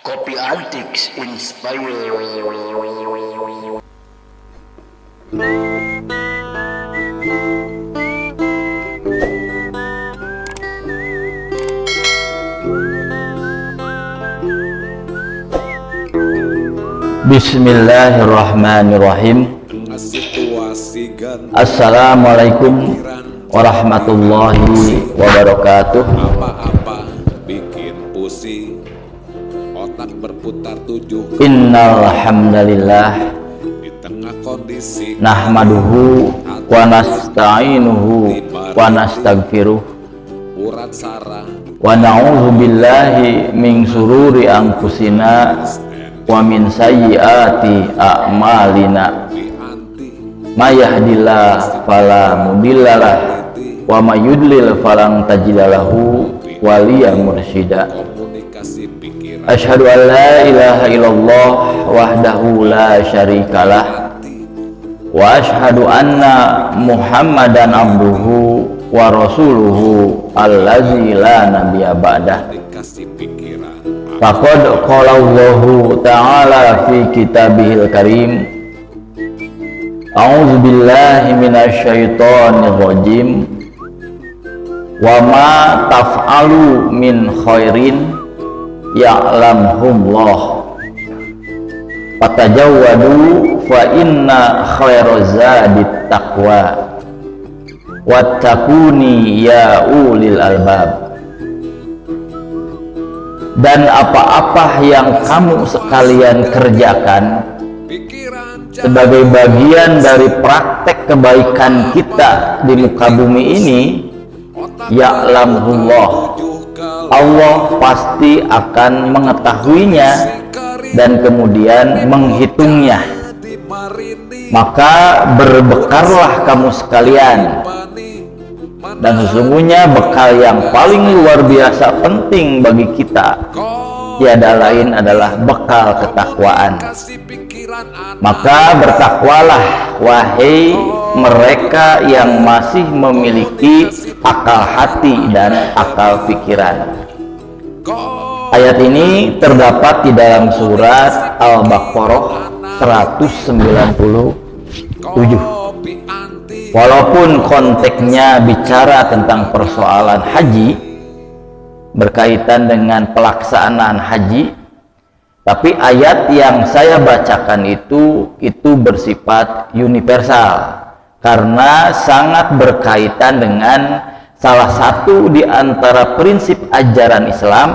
Kopi Antiks Inspire. Bismillahirrahmanirrahim. Assalamualaikum warahmatullahi wabarakatuh. Apa-apa bikin pusing, otak berputar tujuh. Innal hamdalillah Di tengah kondisi nahmaduhu wa nasta'inuhu wa nastaghfiruh urat sarah wa na'udzu billahi min sururi anfusina wa min sayyiati a'malina. di anti May yahdihillahu fala mudhillalah wa may yudlil falan tajida lahu waliya mursyida. komunikasi pikiran Asyhadu an la ilaha illallah wahdahu la syarikalah wa asyhadu anna Muhammadan abduhu wa rasuluhu allazi la nabiyya ba'dah. komunikasi pikiran Faqad qala Allahu ta'ala fi kitabihil karim. A'udzu billahi minasy syaithanir rajim. Wa ma taf'alu min khairin ya'lamhullah. Fatajawwadu fa inna khairaz zadit taqwa. Wattaquni ya ulil albab. Dan apa-apa yang kamu sekalian kerjakan pikiran sebagai bagian dari praktek kebaikan kita di muka bumi ini, ya'lamullah, Allah pasti akan mengetahuinya dan kemudian menghitungnya. Maka berbekallah kamu sekalian, dan sesungguhnya bekal yang paling luar biasa penting bagi kita tiada lain adalah bekal ketakwaan. Maka bertakwalah wahai mereka yang masih memiliki akal hati dan akal pikiran. Ayat ini terdapat di dalam surat Al-Baqarah 197. Walaupun konteksnya bicara tentang persoalan haji, berkaitan dengan pelaksanaan haji, tapi ayat yang saya bacakan itu bersifat universal karena sangat berkaitan dengan salah satu di antara prinsip ajaran Islam,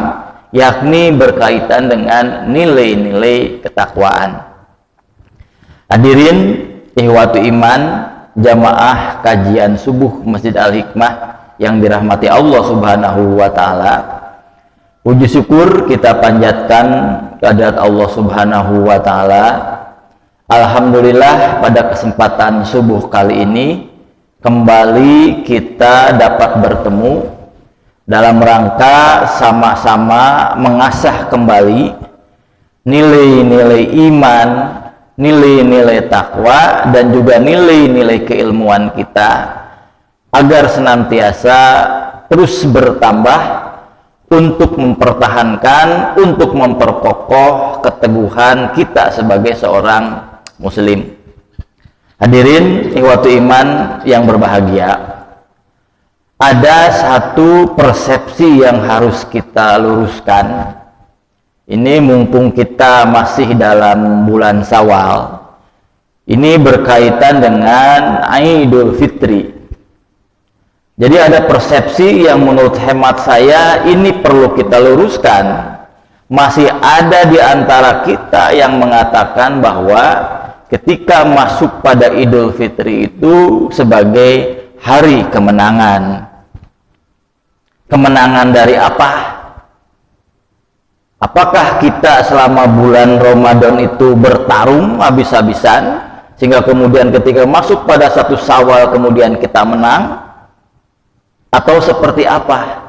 yakni berkaitan dengan nilai-nilai ketakwaan. Hadirin ihwatu iman, jamaah kajian subuh Masjid Al-Hikmah yang dirahmati Allah Subhanahu wa taala. Puji syukur kita panjatkan kehadirat Allah Subhanahu wa taala. Alhamdulillah pada kesempatan subuh kali ini kembali kita dapat bertemu dalam rangka sama-sama mengasah kembali nilai-nilai iman, nilai-nilai takwa, dan juga nilai-nilai keilmuan kita agar senantiasa terus bertambah untuk mempertahankan, untuk memperkokoh keteguhan kita sebagai seorang muslim. Hadirin ihwatu iman yang berbahagia, ada satu persepsi yang harus kita luruskan. Ini mumpung kita masih dalam bulan Syawal, ini berkaitan dengan Idul Fitri. Jadi ada persepsi yang menurut hemat saya ini perlu kita luruskan. Masih ada di antara kita yang mengatakan bahwa ketika masuk pada Idul Fitri itu sebagai hari kemenangan. Kemenangan dari apa? Apakah kita selama bulan Ramadan itu bertarung habis-habisan sehingga kemudian ketika masuk pada satu Syawal kemudian kita menang, atau seperti apa?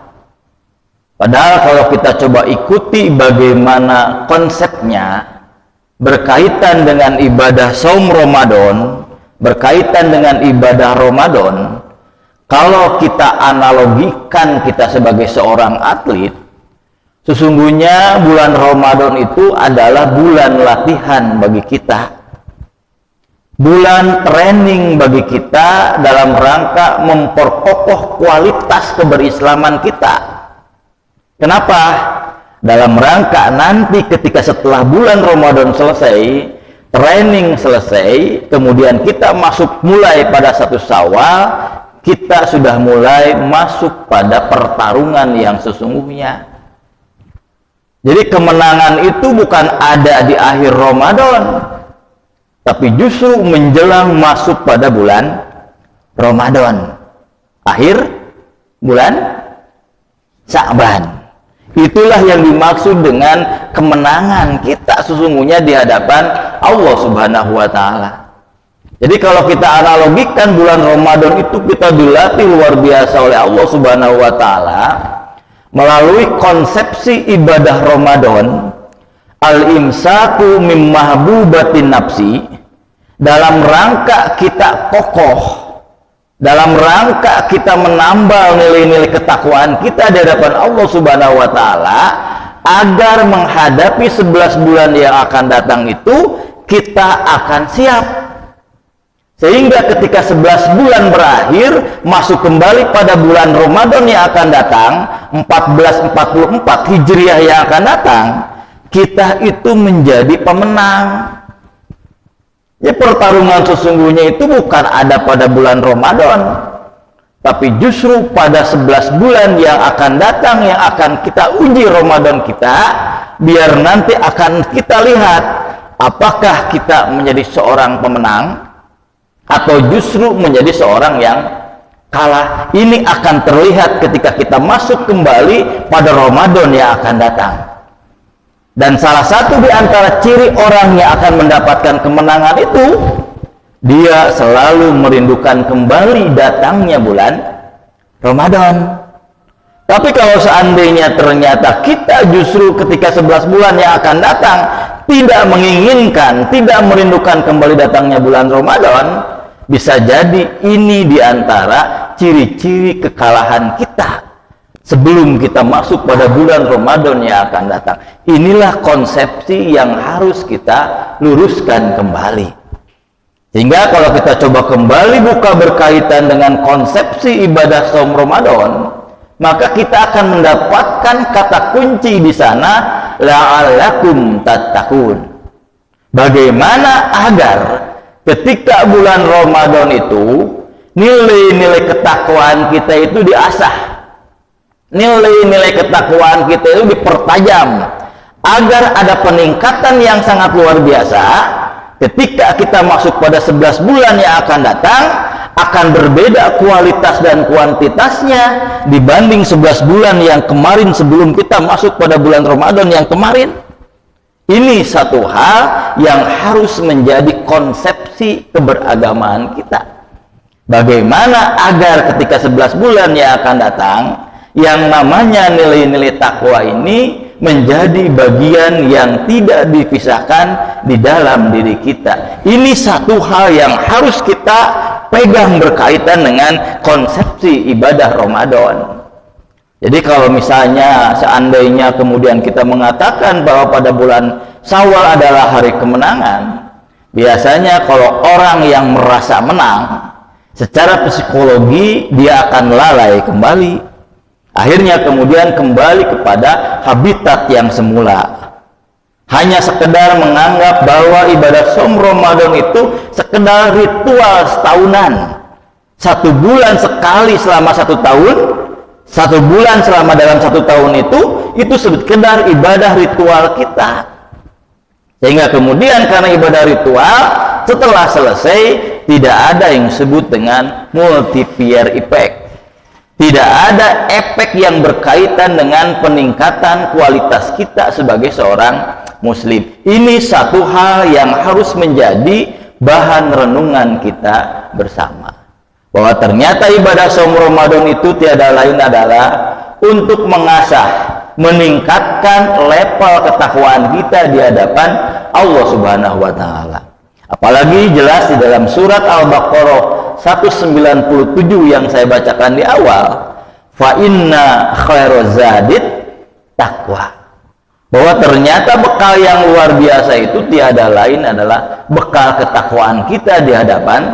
Padahal kalau kita coba ikuti bagaimana konsepnya berkaitan dengan ibadah saum Ramadan, berkaitan dengan ibadah Ramadan, kalau kita analogikan kita sebagai seorang atlet, Sesungguhnya bulan Ramadan itu adalah bulan latihan bagi kita, bulan training bagi kita dalam rangka memperkokoh kualitas keberislaman kita. Kenapa? Dalam rangka nanti ketika setelah bulan Ramadan selesai, training selesai, kemudian kita masuk mulai pada 1 Syawal, kita sudah mulai masuk pada pertarungan yang sesungguhnya. Jadi kemenangan itu bukan ada di akhir Ramadan, tapi justru menjelang masuk pada bulan Ramadan, akhir bulan Sya'ban. Itulah yang dimaksud dengan kemenangan kita sesungguhnya di hadapan Allah Subhanahu wa Ta'ala. Jadi kalau kita analogikan bulan Ramadan itu kita dilatih luar biasa oleh Allah Subhanahu wa Ta'ala melalui konsepsi ibadah Ramadan, al-imsaku mim mahbubatin nafsi, dalam rangka kita kokoh, dalam rangka kita menambal nilai-nilai ketakwaan kita di hadapan Allah Subhanahu wa Ta'ala, agar menghadapi 11 bulan yang akan datang itu kita akan siap. Sehingga ketika 11 bulan berakhir, masuk kembali pada bulan Ramadan yang akan datang, 1444 Hijriah yang akan datang, kita itu menjadi pemenang. Ya, pertarungan sesungguhnya itu bukan ada pada bulan Ramadan, tapi justru pada 11 bulan yang akan datang, yang akan kita uji Ramadan kita, biar nanti akan kita lihat apakah kita menjadi seorang pemenang atau justru menjadi seorang yang kalah. Ini akan terlihat ketika kita masuk kembali pada Ramadan yang akan datang. Dan salah satu di antara ciri orang yang akan mendapatkan kemenangan itu, dia selalu merindukan kembali datangnya bulan Ramadan. Tapi kalau seandainya ternyata kita justru ketika 11 bulan yang akan datang tidak menginginkan, tidak merindukan kembali datangnya bulan Ramadan, bisa jadi ini diantara ciri-ciri kekalahan kita sebelum kita masuk pada bulan Ramadan yang akan datang. Inilah konsepsi yang harus kita luruskan kembali. Sehingga kalau kita coba kembali buka berkaitan dengan konsepsi ibadah saum Ramadan, maka kita akan mendapatkan kata kunci di sana, la'allakum tattaqun. Bagaimana agar ketika bulan Ramadan itu nilai-nilai ketakwaan kita itu diasah, nilai-nilai ketakwaan kita itu dipertajam, agar ada peningkatan yang sangat luar biasa. Ketika kita masuk pada 11 bulan yang akan datang, akan berbeda kualitas dan kuantitasnya dibanding 11 bulan yang kemarin sebelum kita masuk pada bulan Ramadan yang kemarin. Ini satu hal yang harus menjadi konsepsi keberagamaan kita. Bagaimana agar ketika 11 bulan yang akan datang, yang namanya nilai-nilai takwa ini menjadi bagian yang tidak dipisahkan di dalam diri kita. Ini satu hal yang harus kita pegang berkaitan dengan konsepsi ibadah Ramadan. Jadi kalau misalnya seandainya kemudian kita mengatakan bahwa pada bulan Syawal adalah hari kemenangan, biasanya kalau orang yang merasa menang, secara psikologi dia akan lalai kembali. Akhirnya kemudian kembali kepada habitat yang semula. Hanya sekedar menganggap bahwa ibadah saum Ramadan itu sekedar ritual setahunan. 1 bulan sekali selama 1 tahun, 1 bulan selama dalam 1 tahun itu sekedar ibadah ritual kita. Sehingga kemudian karena ibadah ritual, setelah selesai tidak ada yang disebut dengan multiplier effect. Tidak ada efek yang berkaitan dengan peningkatan kualitas kita sebagai seorang muslim. Ini satu hal yang harus menjadi bahan renungan kita bersama. Bahwa ternyata ibadah saum Ramadan itu tiada lain adalah untuk mengasah, meningkatkan level ketakwaan kita di hadapan Allah Subhanahu wa Ta'ala. Apalagi jelas di dalam surat Al-Baqarah 197 yang saya bacakan di awal, fa inna khairaz zadit taqwa. bahwa ternyata bekal yang luar biasa itu tiada lain adalah bekal ketakwaan kita di hadapan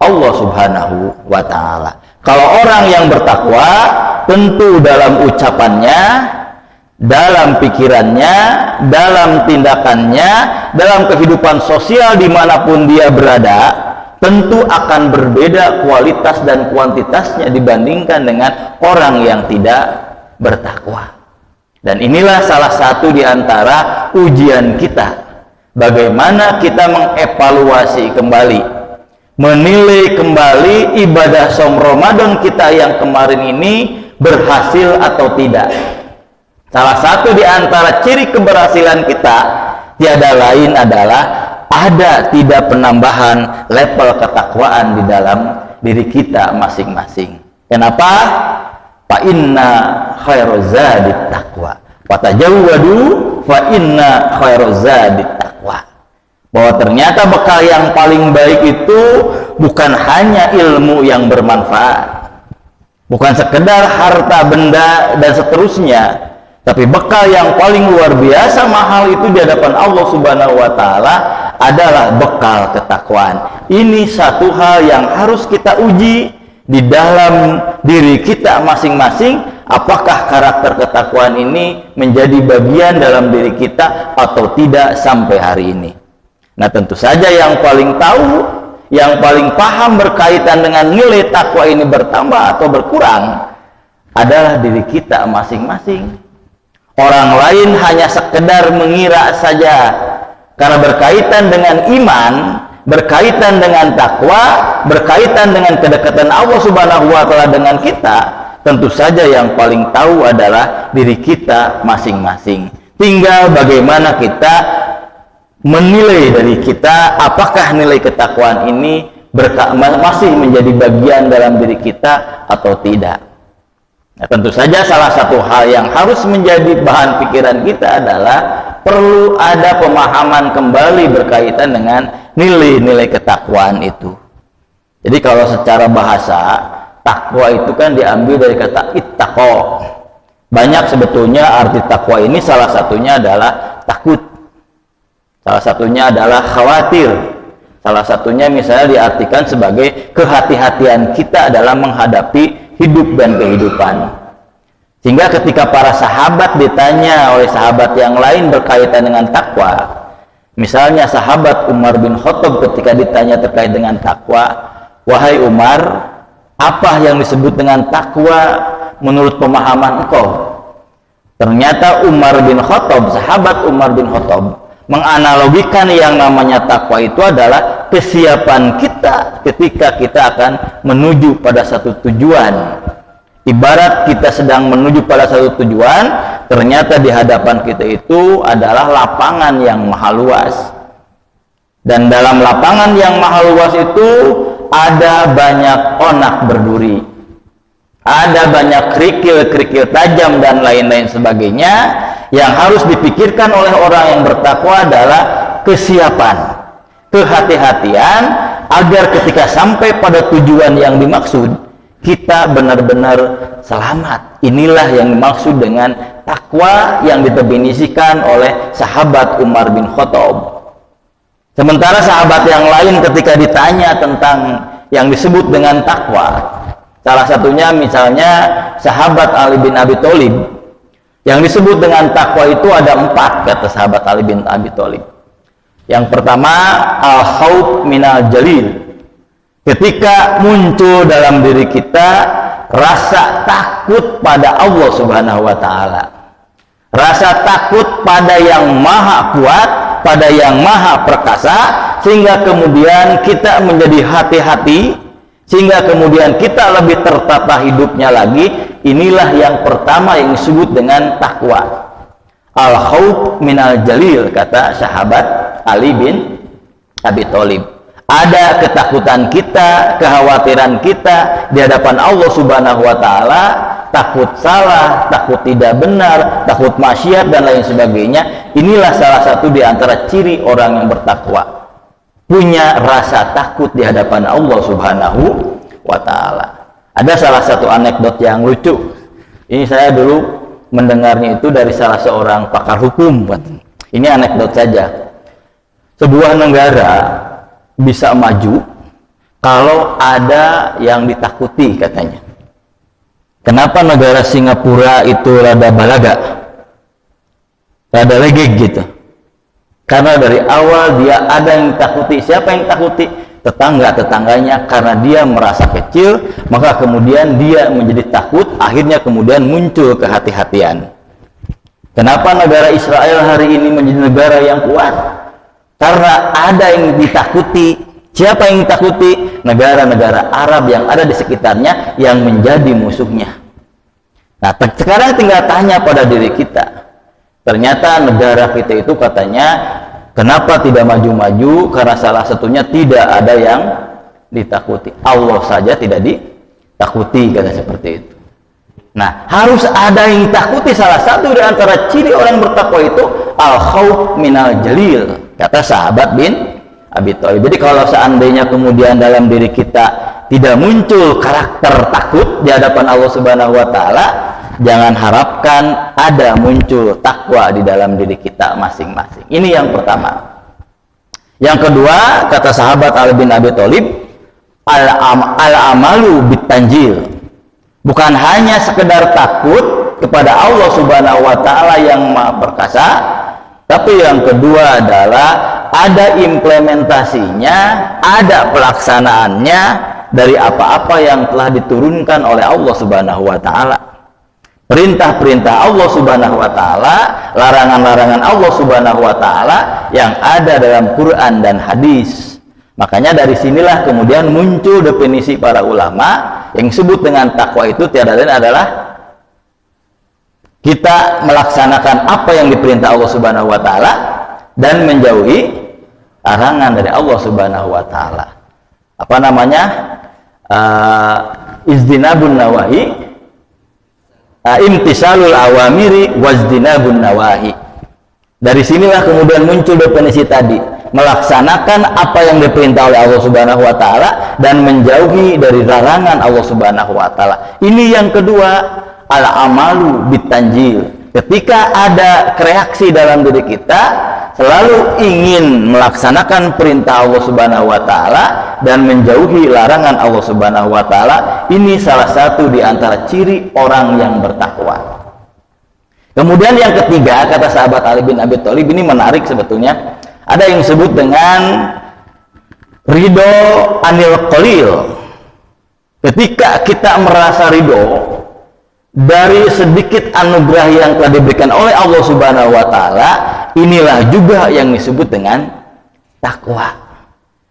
Allah Subhanahu wa Ta'ala. Kalau orang yang bertakwa, tentu dalam ucapannya, dalam pikirannya, dalam tindakannya, dalam kehidupan sosial dimanapun dia berada, tentu akan berbeda kualitas dan kuantitasnya dibandingkan dengan orang yang tidak bertakwa. Dan inilah salah satu di antara ujian kita, bagaimana kita mengevaluasi kembali, menilai kembali ibadah Shaum Ramadan kita yang kemarin ini berhasil atau tidak. Salah satu di antara ciri keberhasilan kita tiada lain adalah ada tidak penambahan level ketakwaan di dalam diri kita masing-masing. Kenapa? Fa inna khairuz zadit taqwa wa tajawwadu fa inna khairuz zadit taqwa. Bahwa ternyata bekal yang paling baik itu bukan hanya ilmu yang bermanfaat, bukan sekedar harta benda dan seterusnya, tapi bekal yang paling luar biasa mahal itu di hadapan Allah Subhanahu wa Ta'ala adalah bekal ketakwaan. Ini satu hal yang harus kita uji di dalam diri kita masing-masing, apakah karakter ketakwaan ini menjadi bagian dalam diri kita atau tidak sampai hari ini. Nah, tentu saja yang paling tahu, yang paling paham berkaitan dengan nilai takwa ini bertambah atau berkurang adalah diri kita masing-masing. Orang lain hanya sekedar mengira saja, karena berkaitan dengan iman, berkaitan dengan takwa, berkaitan dengan kedekatan Allah Subhanahu wa Ta'ala dengan kita, tentu saja yang paling tahu adalah diri kita masing-masing. Tinggal bagaimana kita menilai dari kita, apakah nilai ketakwaan ini masih menjadi bagian dalam diri kita atau tidak. Nah, tentu saja salah satu hal yang harus menjadi bahan pikiran kita adalah perlu ada pemahaman kembali berkaitan dengan nilai-nilai ketakwaan itu. Jadi kalau secara bahasa, takwa itu kan diambil dari kata ittaqo. Banyak sebetulnya arti takwa ini, salah satunya adalah takut, salah satunya adalah khawatir, salah satunya misalnya diartikan sebagai kehati-hatian kita dalam menghadapi hidup dan kehidupan. Sehingga ketika para sahabat ditanya oleh sahabat yang lain berkaitan dengan takwa, misalnya sahabat Umar bin Khattab ketika ditanya terkait dengan takwa, wahai Umar, apa yang disebut dengan takwa menurut pemahaman engkau? Ternyata Umar bin Khattab, sahabat Umar bin Khattab, menganalogikan yang namanya takwa itu adalah kesiapan kita ketika kita akan menuju pada satu tujuan. Ibarat kita sedang menuju pada satu tujuan, ternyata di hadapan kita itu adalah lapangan yang maha luas. Dan dalam lapangan yang maha luas itu ada banyak onak berduri, ada banyak kerikil-kerikil tajam dan lain-lain sebagainya. Yang harus dipikirkan oleh orang yang bertakwa adalah kesiapan, kehati-hatian, agar ketika sampai pada tujuan yang dimaksud, kita benar-benar selamat. Inilah yang dimaksud dengan takwa yang didefinisikan oleh sahabat Umar bin Khattab. Sementara sahabat yang lain ketika ditanya tentang yang disebut dengan takwa, salah satunya misalnya sahabat Ali bin Abi Thalib. Yang disebut dengan takwa itu ada 4, kata sahabat Ali bin Abi Thalib. Yang pertama, al-khauf minal jalil. Ketika muncul dalam diri kita rasa takut pada Allah Subhanahu wa Ta'ala, rasa takut pada yang maha kuat, pada yang maha perkasa, sehingga kemudian kita menjadi hati-hati, sehingga kemudian kita lebih tertata hidupnya lagi. Inilah yang pertama yang disebut dengan takwa. Al-khauf minal jalil, kata sahabat Ali bin Abi Thalib. Ada ketakutan kita, kekhawatiran kita di hadapan Allah Subhanahu wa Ta'ala, takut salah, takut tidak benar, takut maksiat dan lain sebagainya. Inilah salah satu di antara ciri orang yang bertakwa, punya rasa takut di hadapan Allah Subhanahu wa Ta'ala. Ada salah satu anekdot yang lucu. Ini saya dulu mendengarnya itu dari salah seorang pakar hukum. Ini anekdot saja. Sebuah negara bisa maju kalau ada yang ditakuti, katanya. Kenapa negara Singapura itu rada balaga, rada legek gitu? Karena dari awal dia ada yang takuti. Siapa yang takuti? Tetangga-tetangganya. Karena dia merasa kecil, maka kemudian dia menjadi takut, akhirnya kemudian muncul kehati-hatian. Kenapa negara Israel hari ini menjadi negara yang kuat? Karena ada yang ditakuti. Siapa yang ditakuti? Negara-negara Arab yang ada di sekitarnya yang menjadi musuhnya. Nah, sekarang tinggal tanya pada diri kita. Ternyata negara kita itu katanya kenapa tidak maju-maju? Karena salah satunya tidak ada yang ditakuti. Allah saja tidak ditakuti, kata seperti itu. Nah, harus ada yang ditakuti. Salah satu di antara ciri orang bertakwa itu al-khauf minal jalil, kata sahabat bin Abi Thalib. Jadi kalau seandainya kemudian dalam diri kita tidak muncul karakter takut di hadapan Allah Subhanahu wa taala, jangan harapkan ada muncul takwa di dalam diri kita masing-masing. Ini yang pertama. Yang kedua, kata sahabat Ali bin Abi Thalib, al-amalu bitanjil. Bukan hanya sekedar takut kepada Allah Subhanahu wa taala yang Maha Perkasa, tapi yang kedua adalah ada implementasinya, ada pelaksanaannya dari apa-apa yang telah diturunkan oleh Allah Subhanahu wa taala. Perintah-perintah Allah Subhanahu wa taala, larangan-larangan Allah Subhanahu wa taala yang ada dalam Quran dan hadis. Makanya dari sinilah kemudian muncul definisi para ulama yang disebut dengan takwa itu tiada lain adalah kita melaksanakan apa yang diperintah Allah Subhanahu wa taala dan menjauhi larangan dari Allah Subhanahu wa taala. Apa namanya? Izdinabun nawahi, imtisalul awamiri wazdinabun nawahi. Dari sinilah kemudian muncul definisi tadi, melaksanakan apa yang diperintah oleh Allah Subhanahu wa taala dan menjauhi dari larangan Allah Subhanahu wa taala. Ini yang kedua, al-amalu bitanjil. Ketika ada reaksi dalam diri kita selalu ingin melaksanakan perintah Allah Subhanahu wa taala dan menjauhi larangan Allah Subhanahu wa taala, ini salah satu di antara ciri orang yang bertakwa. Kemudian yang ketiga, kata sahabat Ali bin Abi Thalib, ini menarik sebetulnya. Ada yang disebut dengan ridho anil qalil. Ketika kita merasa ridho dari sedikit anugerah yang telah diberikan oleh Allah Subhanahu wa taala, inilah juga yang disebut dengan takwa.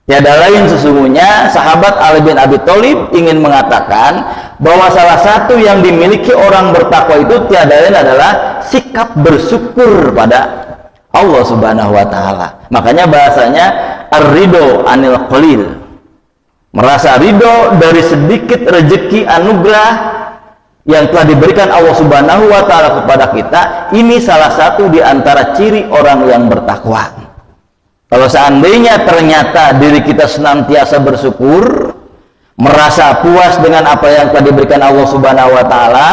Tiada lain sesungguhnya sahabat Ali bin Abi Thalib ingin mengatakan bahwa salah satu yang dimiliki orang bertakwa itu tiada lain adalah sikap bersyukur pada Allah Subhanahu wa taala. Makanya bahasanya ar-ridho anil qalil. Merasa ridho dari sedikit rezeki anugerah yang telah diberikan Allah Subhanahu wa taala kepada kita, ini salah satu di antara ciri orang yang bertakwa. Kalau seandainya ternyata diri kita senantiasa bersyukur, merasa puas dengan apa yang telah diberikan Allah Subhanahu wa taala,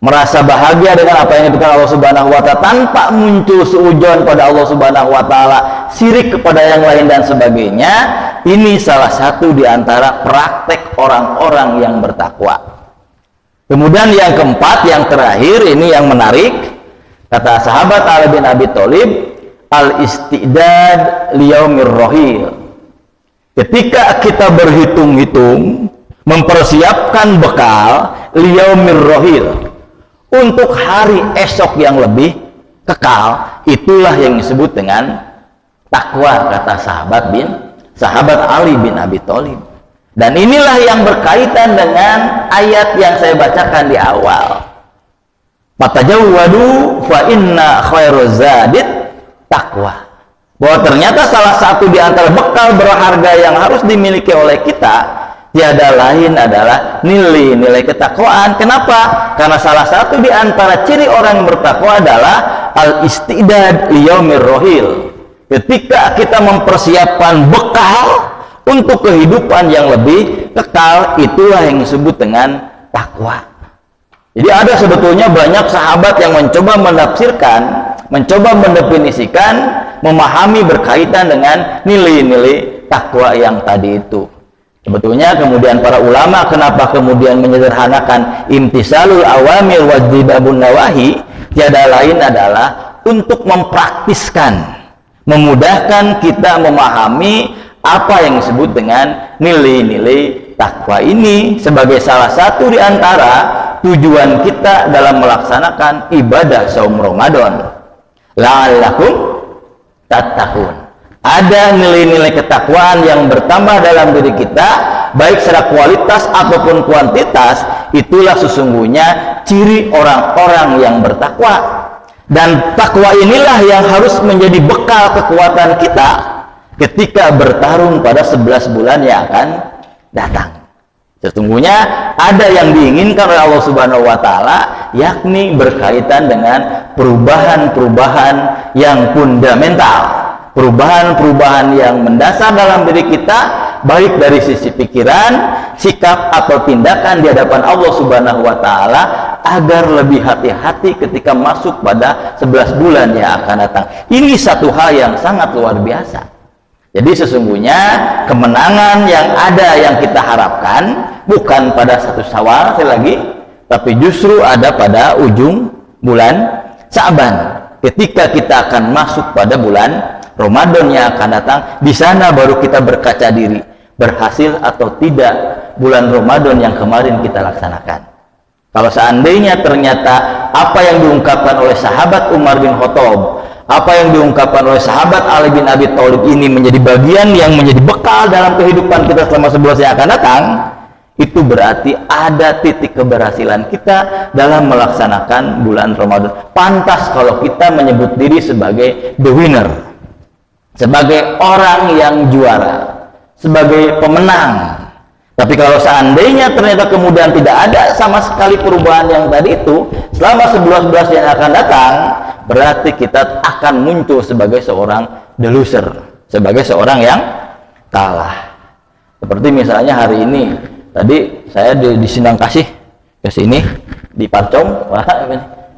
merasa bahagia dengan apa yang diberikan Allah Subhanahu wa taala tanpa muncul suudzon pada Allah Subhanahu wa taala, syirik kepada yang lain dan sebagainya, ini salah satu di antara praktek orang-orang yang bertakwa. Kemudian yang keempat, yang terakhir, ini yang menarik, kata sahabat Ali bin Abi Thalib, al-istidad liyaumir rahil. Ketika kita berhitung-hitung, mempersiapkan bekal liyaumir rahil untuk hari esok yang lebih kekal, itulah yang disebut dengan takwa, kata sahabat Ali bin Abi Thalib. Dan inilah yang berkaitan dengan ayat yang saya bacakan di awal. Fatajawwadu fa inna khairuz zadid takwa. Bahwa ternyata salah satu di antara bekal berharga yang harus dimiliki oleh kita tiada lain adalah nilai-nilai ketakwaan. Kenapa? Karena salah satu di antara ciri orang yang bertakwa adalah al-istidad liyaumir rahil. Ketika kita mempersiapkan bekal untuk kehidupan yang lebih kekal, itulah yang disebut dengan takwa. Jadi ada sebetulnya banyak sahabat yang mencoba menafsirkan, mencoba mendefinisikan, memahami berkaitan dengan nilai-nilai takwa yang tadi itu. Sebetulnya kemudian para ulama kenapa kemudian menyederhanakan imtisalul awamir wajibabun nawahi, tiada lain adalah untuk mempraktiskan, memudahkan kita memahami apa yang disebut dengan nilai-nilai takwa ini sebagai salah satu di antara tujuan kita dalam melaksanakan ibadah saum Ramadan. La'allakum tattaqun. Ada nilai-nilai ketakwaan yang bertambah dalam diri kita, baik secara kualitas ataupun kuantitas. Itulah sesungguhnya ciri orang-orang yang bertakwa. Dan takwa inilah yang harus menjadi bekal kekuatan kita ketika bertarung pada 11 bulan yang akan datang. Sesungguhnya ada yang diinginkan oleh Allah Subhanahu wa taala, yakni berkaitan dengan perubahan-perubahan yang fundamental, perubahan-perubahan yang mendasar dalam diri kita, baik dari sisi pikiran, sikap atau tindakan di hadapan Allah Subhanahu wa taala, agar lebih hati-hati ketika masuk pada 11 bulan yang akan datang. Ini satu hal yang sangat luar biasa. Jadi sesungguhnya kemenangan yang ada yang kita harapkan bukan pada 1 Syawal sekali lagi, tapi justru ada pada ujung bulan Sya'ban. Ketika kita akan masuk pada bulan Ramadan yang akan datang, di sana baru kita berkaca diri, berhasil atau tidak bulan Ramadan yang kemarin kita laksanakan. Kalau seandainya ternyata apa yang diungkapkan oleh sahabat Umar bin Khattab, apa yang diungkapkan oleh sahabat Ali bin Abi Thalib ini menjadi bagian yang menjadi bekal dalam kehidupan kita selama 11 yang akan datang, itu berarti ada titik keberhasilan kita dalam melaksanakan bulan Ramadan. Pantas kalau kita menyebut diri sebagai the winner, sebagai orang yang juara, sebagai pemenang. Tapi kalau seandainya ternyata kemudian tidak ada sama sekali perubahan yang tadi itu selama 11 yang akan datang, berarti kita akan muncul sebagai seorang the loser, sebagai seorang yang kalah. Seperti misalnya hari ini, tadi saya di Sindang Kasih ke sini, di Parcom,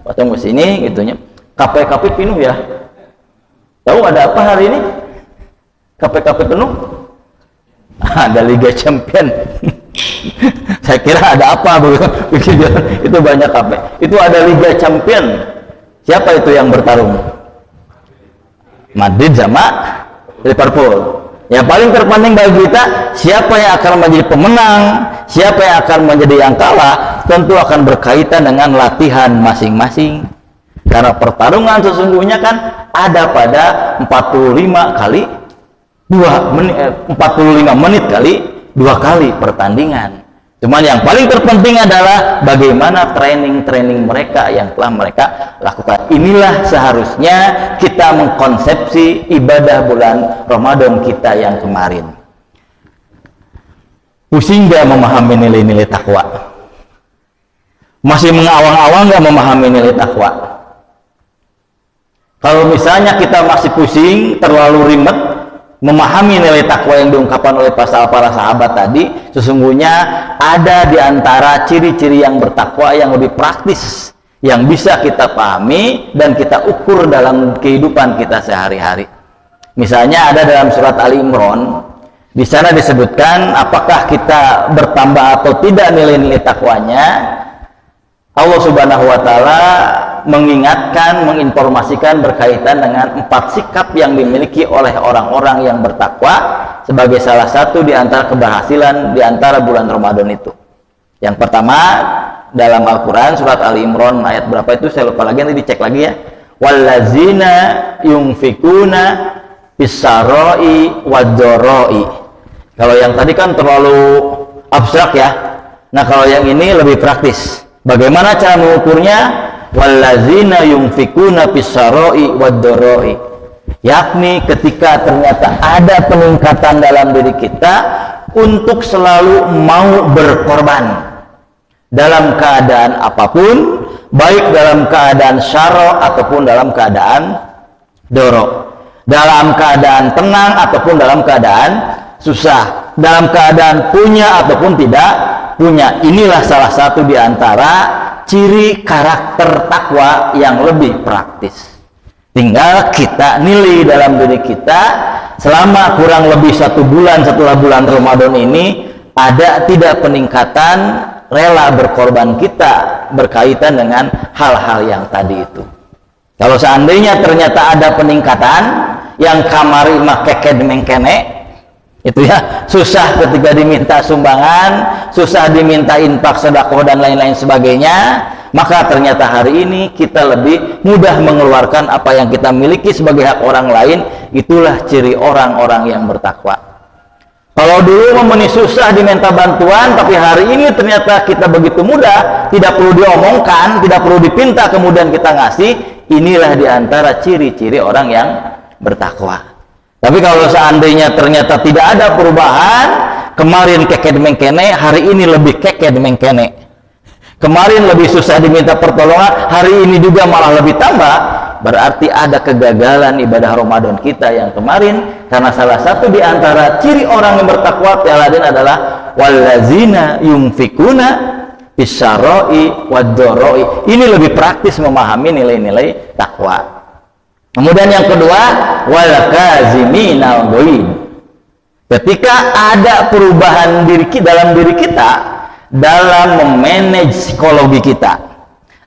Parcom ke sini gitunya. KP penuh ya. Tahu ada apa hari ini? KP penuh? Ada Liga Champion. Saya kira ada apa begitu. Itu banyak KP. Itu ada Liga Champion. Siapa itu yang bertarung? Madrid sama Liverpool. Yang paling terpenting bagi kita, siapa yang akan menjadi pemenang, siapa yang akan menjadi yang kalah, tentu akan berkaitan dengan latihan masing-masing. Karena pertarungan sesungguhnya kan ada pada 45 menit kali 2 kali pertandingan. Cuman yang paling terpenting adalah bagaimana training mereka yang telah mereka lakukan. Inilah seharusnya kita mengkonsepsi ibadah bulan Ramadan kita yang kemarin. Pusing gak memahami nilai-nilai takwa? Masih mengawang-awang gak memahami nilai takwa? Kalau misalnya kita masih pusing, terlalu ribet memahami nilai takwa yang diungkapkan oleh para sahabat tadi, sesungguhnya ada di antara ciri-ciri yang bertakwa yang lebih praktis, yang bisa kita pahami dan kita ukur dalam kehidupan kita sehari-hari. Misalnya ada dalam surat Ali Imran, di sana disebutkan apakah kita bertambah atau tidak nilai-nilai takwanya. Allah Subhanahu wa taala mengingatkan, menginformasikan berkaitan dengan 4 sikap yang dimiliki oleh orang-orang yang bertakwa sebagai salah satu di antara keberhasilan di antara bulan Ramadan itu. Yang pertama dalam Al-Quran surat Ali Imran ayat berapa itu saya lupa lagi, nanti dicek lagi ya. Wallazina yunfikuna bissarai wadzara'i. Kalau yang tadi kan terlalu abstrak ya. Nah kalau yang ini lebih praktis. Bagaimana cara mengukurnya? Wallazina yunfikuna bissarai wadzara'i, yakni ketika ternyata ada peningkatan dalam diri kita untuk selalu mau berkorban dalam keadaan apapun, baik dalam keadaan syara ataupun dalam keadaan doro, dalam keadaan tenang ataupun dalam keadaan susah, dalam keadaan punya ataupun tidak punya. Inilah salah satu di antara ciri karakter takwa yang lebih praktis. Tinggal kita nilai dalam diri kita selama kurang lebih 1 bulan setelah bulan Ramadan ini, ada tidak peningkatan rela berkorban kita berkaitan dengan hal-hal yang tadi itu. Kalau seandainya ternyata ada peningkatan yang kamari mah keked mengkene, itu ya, susah ketika diminta sumbangan, susah diminta infak, sedekah dan lain-lain sebagainya, maka ternyata hari ini kita lebih mudah mengeluarkan apa yang kita miliki sebagai hak orang lain. Itulah ciri orang-orang yang bertakwa. Kalau dulu memenuhi susah diminta bantuan, tapi hari ini ternyata kita begitu mudah, tidak perlu diomongkan, tidak perlu dipinta, kemudian kita ngasih. Inilah diantara ciri-ciri orang yang bertakwa. Tapi kalau seandainya ternyata tidak ada perubahan, kemarin keked mengkene, hari ini lebih keked mengkene. Kemarin lebih susah diminta pertolongan, hari ini juga malah lebih tambah, berarti ada kegagalan ibadah Ramadan kita yang kemarin. Karena salah satu di antara ciri orang yang bertakwa Al-Adin adalah wallazina yunfikuna bisyaroi waddoroi. Ini lebih praktis memahami nilai-nilai takwa. Kemudian yang kedua, wal kaziminal ghaid. Ketika ada perubahan dalam diri kita, dalam memanage psikologi kita,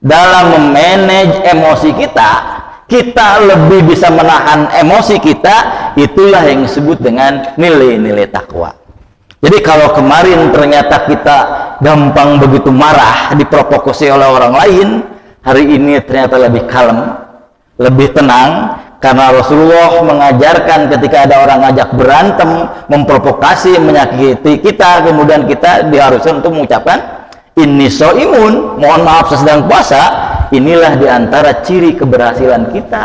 dalam memanage emosi kita, kita lebih bisa menahan emosi kita. Itulah yang disebut dengan nilai-nilai takwa. Jadi kalau kemarin ternyata kita gampang begitu marah, diprovokusi oleh orang lain, hari ini ternyata lebih kalem, lebih tenang, karena Rasulullah mengajarkan ketika ada orang ngajak berantem, memprovokasi, menyakiti kita, kemudian kita diharuskan untuk mengucapkan inni shaimun, mohon maaf saya sedang puasa. Inilah diantara ciri keberhasilan kita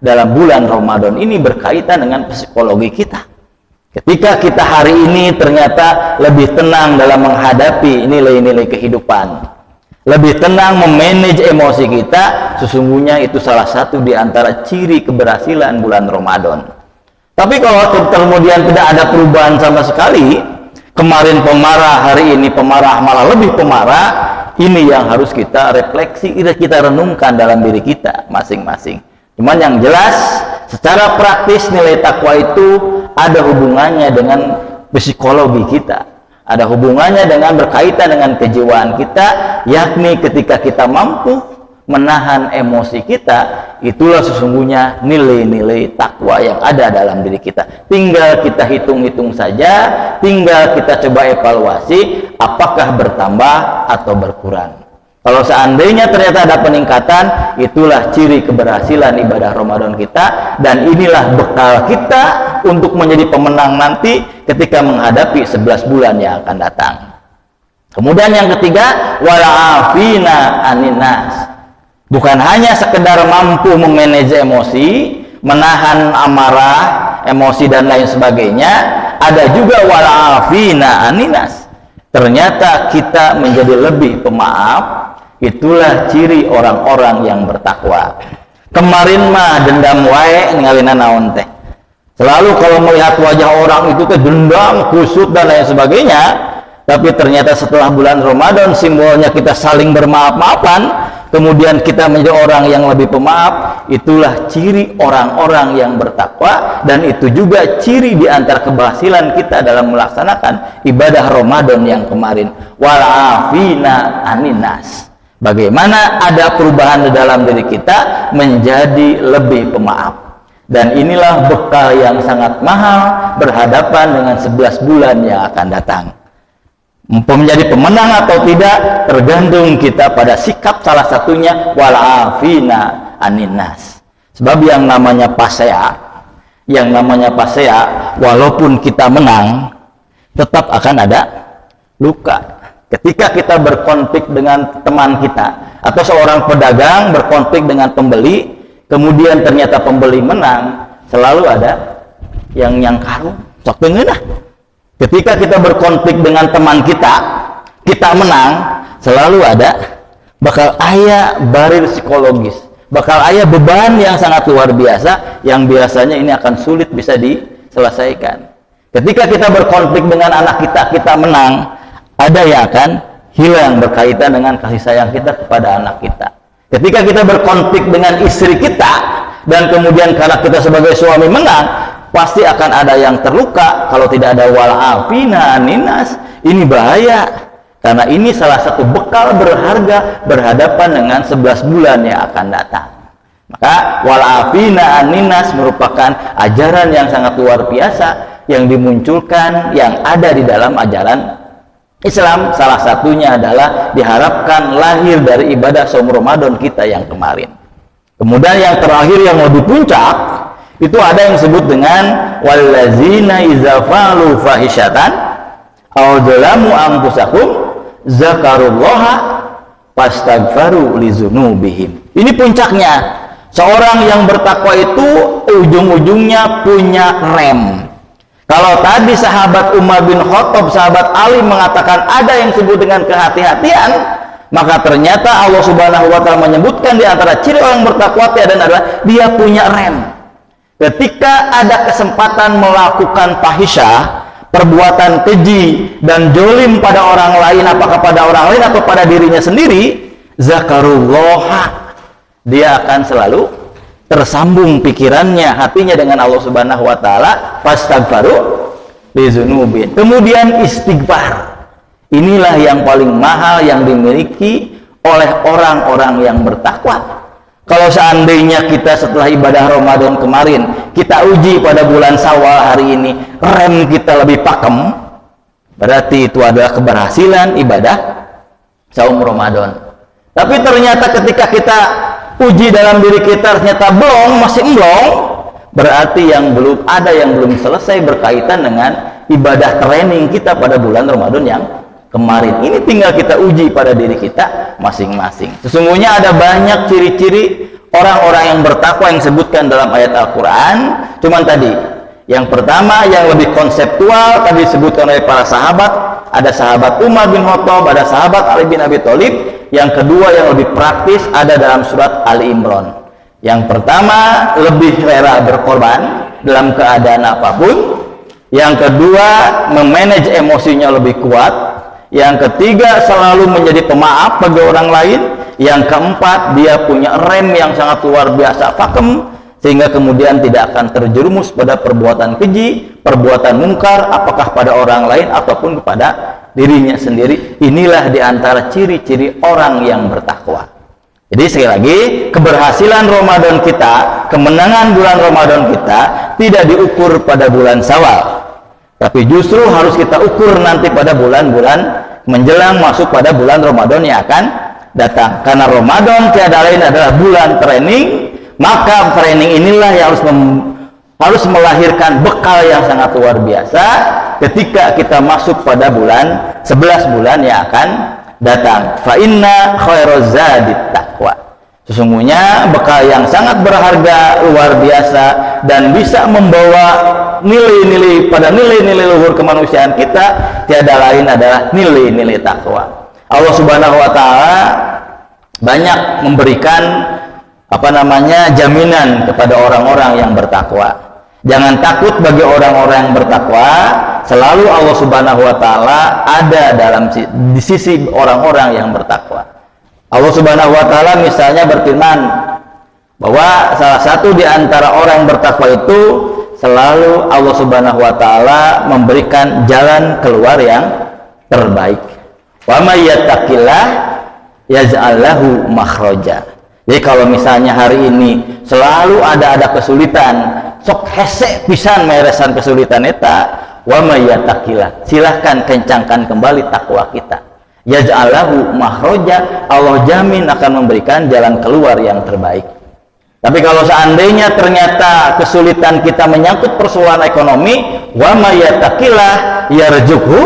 dalam bulan Ramadan ini berkaitan dengan psikologi kita. Ketika kita hari ini ternyata lebih tenang dalam menghadapi nilai-nilai kehidupan, lebih tenang memanage emosi kita, sesungguhnya itu salah satu di antara ciri keberhasilan bulan Ramadan. Tapi kalau kemudian tidak ada perubahan sama sekali, kemarin pemarah, hari ini pemarah, malah lebih pemarah, ini yang harus kita refleksi, kita renungkan dalam diri kita masing-masing. Cuman yang jelas, secara praktis nilai takwa itu ada hubungannya dengan psikologi kita. Ada hubungannya dengan berkaitan dengan kejiwaan kita, yakni ketika kita mampu menahan emosi kita, itulah sesungguhnya nilai-nilai takwa yang ada dalam diri kita. Tinggal kita hitung-hitung saja, tinggal kita coba evaluasi apakah bertambah atau berkurang. Kalau seandainya ternyata ada peningkatan, itulah ciri keberhasilan ibadah Ramadan kita, dan inilah bekal kita untuk menjadi pemenang nanti ketika menghadapi 11 bulan yang akan datang. Kemudian yang ketiga, wala'afina aninas. Bukan hanya sekedar mampu memanage emosi, menahan amarah, emosi dan lain sebagainya, ada juga wala'afina aninas. Ternyata kita menjadi lebih pemaaf. Itulah ciri orang-orang yang bertakwa. Kemarin mah dendam wae ngalina naon teh. Selalu kalau melihat wajah orang itu teh dendam, kusut dan lain sebagainya. Tapi ternyata setelah bulan Ramadan simbolnya kita saling bermaaf-maafan, kemudian kita menjadi orang yang lebih pemaaf. Itulah ciri orang-orang yang bertakwa, dan itu juga ciri di antara keberhasilan kita dalam melaksanakan ibadah Ramadan yang kemarin. Wal'afina aninas. Bagaimana ada perubahan di dalam diri kita menjadi lebih pemaaf. Dan inilah bekal yang sangat mahal berhadapan dengan 11 bulan yang akan datang. Menjadi pemenang atau tidak tergantung kita pada sikap, salah satunya wal'afina aninas. Sebab yang namanya pasea, walaupun kita menang, tetap akan ada luka. Ketika kita berkonflik dengan teman kita, atau seorang pedagang berkonflik dengan pembeli, kemudian ternyata pembeli menang, selalu ada yang nyangkaru, sok tengenah. Ketika kita berkonflik dengan teman kita, kita menang, selalu ada bakal aya barir psikologis, bakal aya beban yang sangat luar biasa, yang biasanya ini akan sulit bisa diselesaikan. Ketika kita berkonflik dengan anak kita, kita menang, ada yang akan hilang berkaitan dengan kasih sayang kita kepada anak kita. Ketika kita berkonflik dengan istri kita dan kemudian karena kita sebagai suami menang, pasti akan ada yang terluka. Kalau tidak ada wal'afina ninas, ini bahaya, karena ini salah satu bekal berharga berhadapan dengan 11 bulan yang akan datang. Maka wal'afina ninas merupakan ajaran yang sangat luar biasa yang dimunculkan, yang ada di dalam ajaran Islam. Salah satunya adalah diharapkan lahir dari ibadah saum Ramadan kita yang kemarin. Kemudian yang terakhir yang lebih puncak, itu ada yang disebut dengan wallazina iza fa'alu fahisyatan aw dzalamu anfusahum zakarullaha fastaghfaru lizunubihim. Ini puncaknya. Seorang yang bertakwa itu ujung-ujungnya punya rem. Kalau tadi sahabat Umar bin Khattab, sahabat Ali mengatakan ada yang disebut dengan kehati-hatian, maka ternyata Allah Subhanahu wa taala menyebutkan di antara ciri orang bertakwa adalah dia punya rem. Ketika ada kesempatan melakukan fahisyah, perbuatan keji dan jolim pada orang lain, apakah pada orang lain atau pada dirinya sendiri, zakarullah, dia akan selalu tersambung pikirannya, hatinya dengan Allah Subhanahu wa taala, fastaghfaru lidzunubin. Kemudian istighfar. Inilah yang paling mahal yang dimiliki oleh orang-orang yang bertakwa. Kalau seandainya kita setelah ibadah Ramadan kemarin, kita uji pada bulan Syawal hari ini, rem kita lebih pakem, berarti itu adalah keberhasilan ibadah saum Ramadan. Tapi ternyata ketika kita uji dalam diri kita ternyata masih belum, berarti yang belum selesai berkaitan dengan ibadah training kita pada bulan Ramadan yang kemarin. Ini tinggal kita uji pada diri kita masing-masing. Sesungguhnya ada banyak ciri-ciri orang-orang yang bertakwa yang disebutkan dalam ayat Al-Quran. Cuman tadi yang pertama yang lebih konseptual tadi disebutkan oleh para sahabat, ada sahabat Umar bin Khattab, ada sahabat Ali bin Abi Thalib. Yang kedua yang lebih praktis ada dalam surat Ali Imran. Yang pertama lebih rela berkorban dalam keadaan apapun. Yang kedua memanage emosinya lebih kuat. Yang ketiga selalu menjadi pemaaf bagi orang lain. Yang keempat dia punya rem yang sangat luar biasa pakem, sehingga kemudian tidak akan terjerumus pada perbuatan keji, perbuatan mungkar, apakah pada orang lain ataupun kepada dirinya sendiri. Inilah diantara ciri-ciri orang yang bertakwa. Jadi sekali lagi, keberhasilan Ramadan kita, kemenangan bulan Ramadan kita tidak diukur pada bulan Syawal, tapi justru harus kita ukur nanti pada bulan-bulan menjelang masuk pada bulan Ramadan yang akan datang. Karena Ramadan tiada lain adalah bulan training, maka training inilah yang harus melahirkan bekal yang sangat luar biasa ketika kita masuk pada 11 bulan yang akan datang. Fa inna khairaz zadit taqwa. Sesungguhnya bekal yang sangat berharga luar biasa dan bisa membawa nilai-nilai pada nilai-nilai luhur kemanusiaan kita tiada lain adalah nilai-nilai takwa. Allah Subhanahu wa taala banyak memberikan jaminan kepada orang-orang yang bertakwa. Jangan takut bagi orang-orang yang bertakwa. Selalu Allah Subhanahu wa taala ada di sisi orang-orang yang bertakwa. Allah Subhanahu wa taala misalnya berfirman bahwa salah satu di antara orang yang bertakwa itu selalu Allah Subhanahu wa taala memberikan jalan keluar yang terbaik. Wa may yattaqillah yaj'al lahu makhraja. Jadi kalau misalnya hari ini selalu ada kesulitan, sok hese pisan meresan kesulitan eta, wa may yattaqillah, silahkan kencangkan kembali takwa kita. Yaj'al lahu makhraja, Allah jamin akan memberikan jalan keluar yang terbaik. Tapi kalau seandainya ternyata kesulitan kita menyangkut persoalan ekonomi, wa may yattaqillah yarzuqhu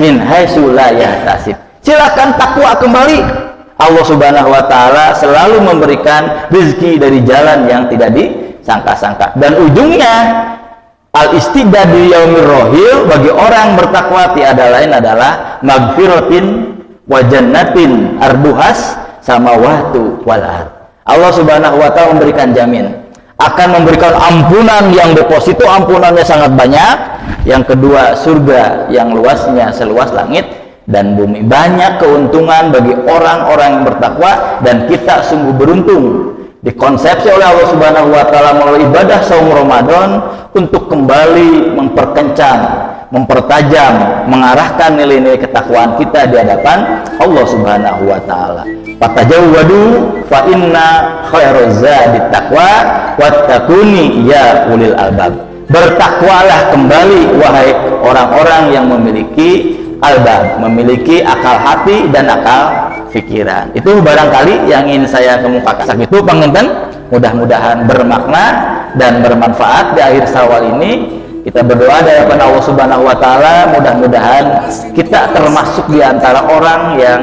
min haitsu la yahtasib. Silakan takwa kembali. Allah Subhanahu wa taala selalu memberikan rezeki dari jalan yang tidak disangka-sangka. Dan ujungnya al-istidad di yaumir rohil bagi orang bertakwa tiada lain adalah magfiratin wa jannatin arduhas samawatu wal ard. Allah Subhanahu wa taala memberikan jamin akan memberikan ampunan yang deposito ampunannya sangat banyak. Yang kedua surga yang luasnya seluas langit dan bumi. Banyak keuntungan bagi orang-orang yang bertakwa, dan kita sungguh beruntung dikonsepsi oleh Allah Subhanahu wa taala melalui ibadah saum Ramadan untuk kembali memperkencang, mempertajam, mengarahkan nilai-nilai ketakwaan kita di hadapan Allah Subhanahu wa taala. Fatajawwadu fa inna khairaz zadi taqwa wattaquni ya ulil albab. Bertakwalah kembali wahai orang-orang yang memiliki albab, memiliki akal hati dan akal pikiran. Itu barangkali yang ingin saya kemukakan. Itu panginten, mudah-mudahan bermakna dan bermanfaat di akhir Syawal ini. Kita berdoa dari Allah Subhanahu wa taala, mudah-mudahan kita termasuk di antara orang yang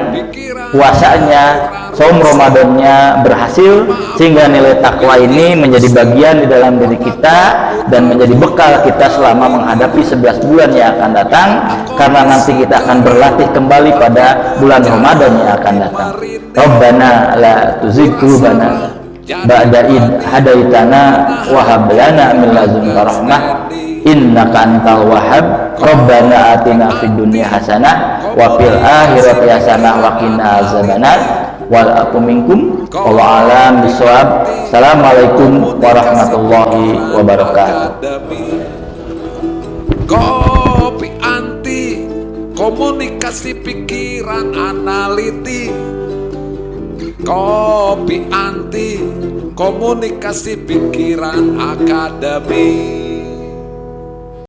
puasanya, saum Ramadannya berhasil, sehingga nilai takwa ini menjadi bagian di dalam diri kita dan menjadi bekal kita selama menghadapi 11 bulan yang akan datang, karena nanti kita akan berlatih kembali pada bulan Ramadan yang akan datang. Rabbana la tuzigh qulubana ba'da id hadaitana wa hab lana min ladunka rahmah innaka antal wahhab. Rabbana atina fid dunya hasanah wa fil akhirati hasanah wa qina azabannar wal aqum minkum wallahu alam bisawab. Assalamualaikum warahmatullahi wabarakatuh. Kopi anti, komunikasi pikiran analitik. Kopi anti, komunikasi pikiran akademik.